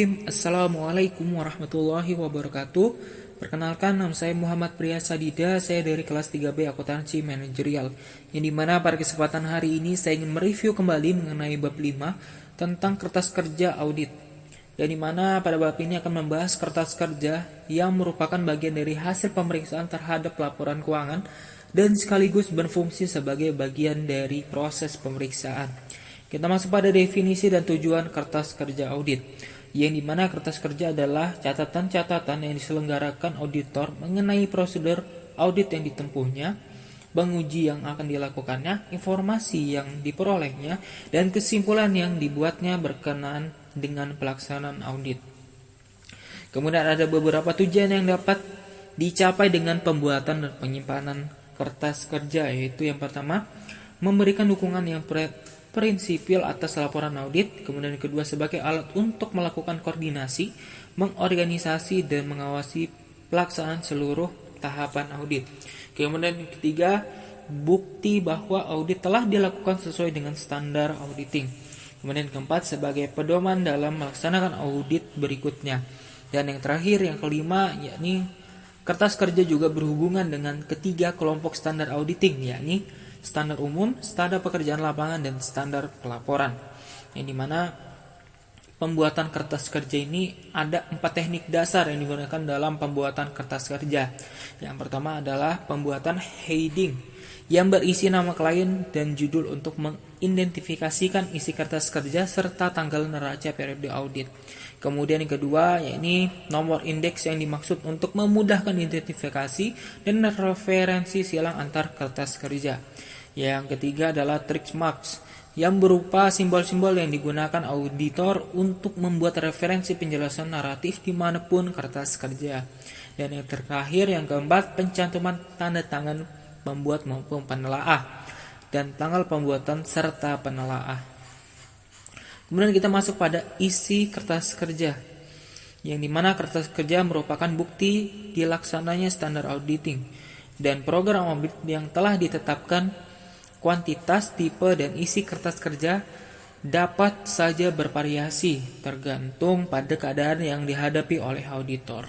Bismillahirrahmanirrahim. Assalamualaikum warahmatullahi wabarakatuh. Perkenalkan, nama saya Muhammad Priya Sadida. Saya dari kelas 3B Akuntansi Manajerial. Yang dimana pada kesempatan hari ini saya ingin mereview kembali mengenai bab 5 tentang kertas kerja audit. Yang dimana pada bab ini akan membahas kertas kerja yang merupakan bagian dari hasil pemeriksaan terhadap laporan keuangan dan sekaligus berfungsi sebagai bagian dari proses pemeriksaan. Kita masuk pada definisi dan tujuan kertas kerja audit, yang dimana kertas kerja adalah catatan-catatan yang diselenggarakan auditor mengenai prosedur audit yang ditempuhnya, penguji yang akan dilakukannya, informasi yang diperolehnya, dan kesimpulan yang dibuatnya berkenaan dengan pelaksanaan audit. Kemudian ada beberapa tujuan yang dapat dicapai dengan pembuatan dan penyimpanan kertas kerja, yaitu yang pertama, memberikan dukungan yang prinsipil atas laporan audit. Kemudian yang kedua, sebagai alat untuk melakukan koordinasi, mengorganisasi, dan mengawasi pelaksanaan seluruh tahapan audit. Kemudian yang ketiga, bukti bahwa audit telah dilakukan sesuai dengan standar auditing. Kemudian yang keempat, sebagai pedoman dalam melaksanakan audit berikutnya. Dan yang terakhir, yang kelima, yakni kertas kerja juga berhubungan dengan ketiga kelompok standar auditing, yakni standar umum, standar pekerjaan lapangan, dan standar pelaporan. Yang dimana pembuatan kertas kerja ini ada 4 teknik dasar yang digunakan dalam pembuatan kertas kerja. Yang pertama adalah pembuatan heading yang berisi nama klien dan judul untuk mengidentifikasikan isi kertas kerja serta tanggal neraca periode audit. Kemudian yang kedua, yakni nomor indeks yang dimaksud untuk memudahkan identifikasi dan referensi silang antar kertas kerja. Yang ketiga adalah trick marks yang berupa simbol-simbol yang digunakan auditor untuk membuat referensi penjelasan naratif dimanapun kertas kerja. Dan yang terakhir, yang keempat, pencantuman tanda tangan pembuat maupun penelaah dan tanggal pembuatan serta penelaah. Kemudian kita masuk pada isi kertas kerja, yang dimana kertas kerja merupakan bukti dilaksananya standar auditing dan program audit yang telah ditetapkan. Kuantitas, tipe, dan isi kertas kerja dapat saja bervariasi tergantung pada keadaan yang dihadapi oleh auditor.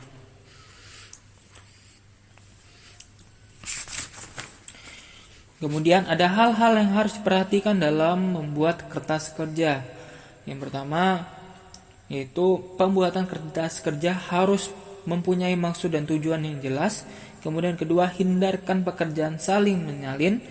Kemudian ada hal-hal yang harus diperhatikan dalam membuat kertas kerja. Yang pertama, yaitu pembuatan kertas kerja harus mempunyai maksud dan tujuan yang jelas. Kemudian kedua, hindarkan pekerjaan saling menyalin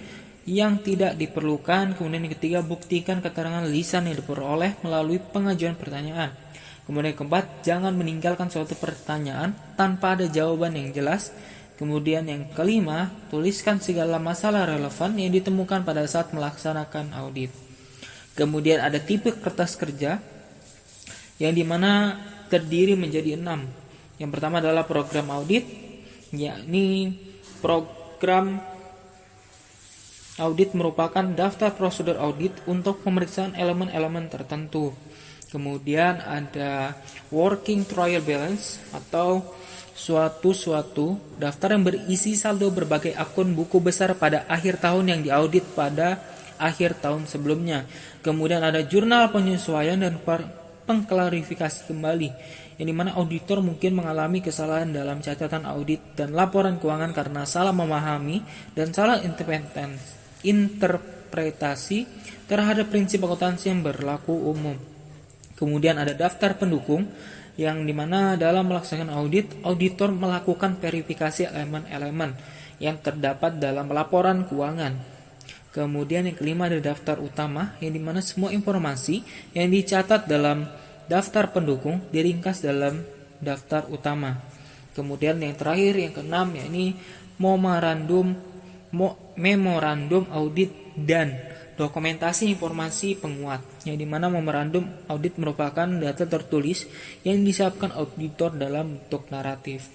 yang tidak diperlukan. Kemudian yang ketiga, buktikan keterangan lisan yang diperoleh melalui pengajuan pertanyaan. Kemudian yang keempat, jangan meninggalkan suatu pertanyaan tanpa ada jawaban yang jelas. Kemudian yang kelima, tuliskan segala masalah relevan yang ditemukan pada saat melaksanakan audit. Kemudian ada tipe kertas kerja yang dimana terdiri menjadi 6. Yang pertama adalah program audit, yakni program audit merupakan daftar prosedur audit untuk pemeriksaan elemen-elemen tertentu. Kemudian ada working trial balance atau suatu daftar yang berisi saldo berbagai akun buku besar pada akhir tahun yang diaudit pada akhir tahun sebelumnya. Kemudian ada jurnal penyesuaian dan pengklarifikasi kembali, yang dimana auditor mungkin mengalami kesalahan dalam catatan audit dan laporan keuangan karena salah memahami dan salah interpretasi terhadap prinsip akuntansi yang berlaku umum. Kemudian ada daftar pendukung, yang dimana dalam melaksanakan audit, auditor melakukan verifikasi elemen-elemen yang terdapat dalam laporan keuangan. Kemudian yang kelima ada daftar utama, yang dimana semua informasi yang dicatat dalam daftar pendukung diringkas dalam daftar utama. Kemudian yang terakhir, yang keenam, yakni memorandum audit dan dokumentasi informasi penguat, yang dimana memorandum audit merupakan data tertulis yang disiapkan auditor dalam bentuk naratif.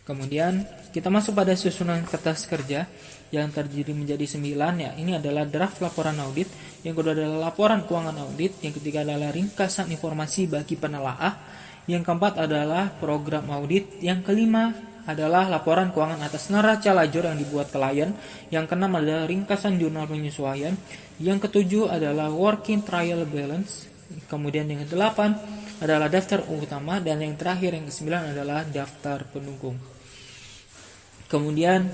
Kemudian kita masuk pada susunan kertas kerja yang terdiri menjadi 9, ya. Ini adalah draft laporan audit, yang kedua adalah laporan keuangan audit, yang ketiga adalah ringkasan informasi bagi penelaah, yang keempat adalah program audit, yang kelima adalah laporan keuangan atas neraca lajur yang dibuat klien, yang keenam adalah ringkasan jurnal penyesuaian, yang ketujuh adalah working trial balance, kemudian yang kedelapan adalah daftar utama, dan yang terakhir yang ke-9 adalah daftar pendukung. Kemudian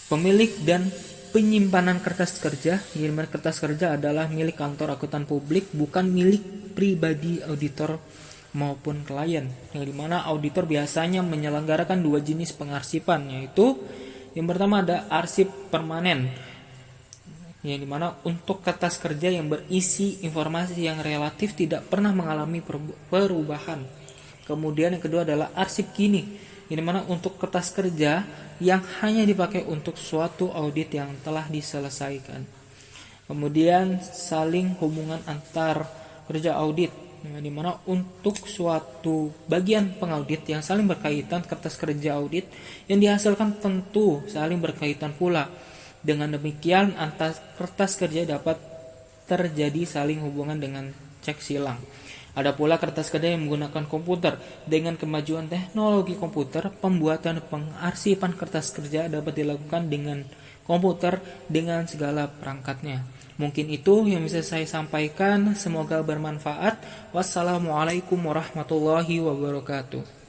pemilik dan penyimpanan kertas kerja, di mana kertas kerja adalah milik kantor akuntan publik, bukan milik pribadi auditor maupun klien. Yang dimana auditor biasanya menyelenggarakan dua jenis pengarsipan, yaitu yang pertama ada arsip permanen, yang dimana untuk kertas kerja yang berisi informasi yang relatif tidak pernah mengalami perubahan. Kemudian yang kedua adalah arsip kini, yang dimana untuk kertas kerja yang hanya dipakai untuk suatu audit yang telah diselesaikan. Kemudian saling hubungan antar kerja audit, di mana untuk suatu bagian pengaudit yang saling berkaitan, kertas kerja audit yang dihasilkan tentu saling berkaitan pula. Dengan demikian antar kertas kerja dapat terjadi saling hubungan dengan cek silang. Ada pula kertas kerja yang menggunakan komputer. Dengan kemajuan teknologi komputer, pembuatan pengarsipan kertas kerja dapat dilakukan dengan komputer dengan segala perangkatnya. Mungkin itu yang bisa saya sampaikan. Semoga bermanfaat. Wassalamualaikum warahmatullahi wabarakatuh.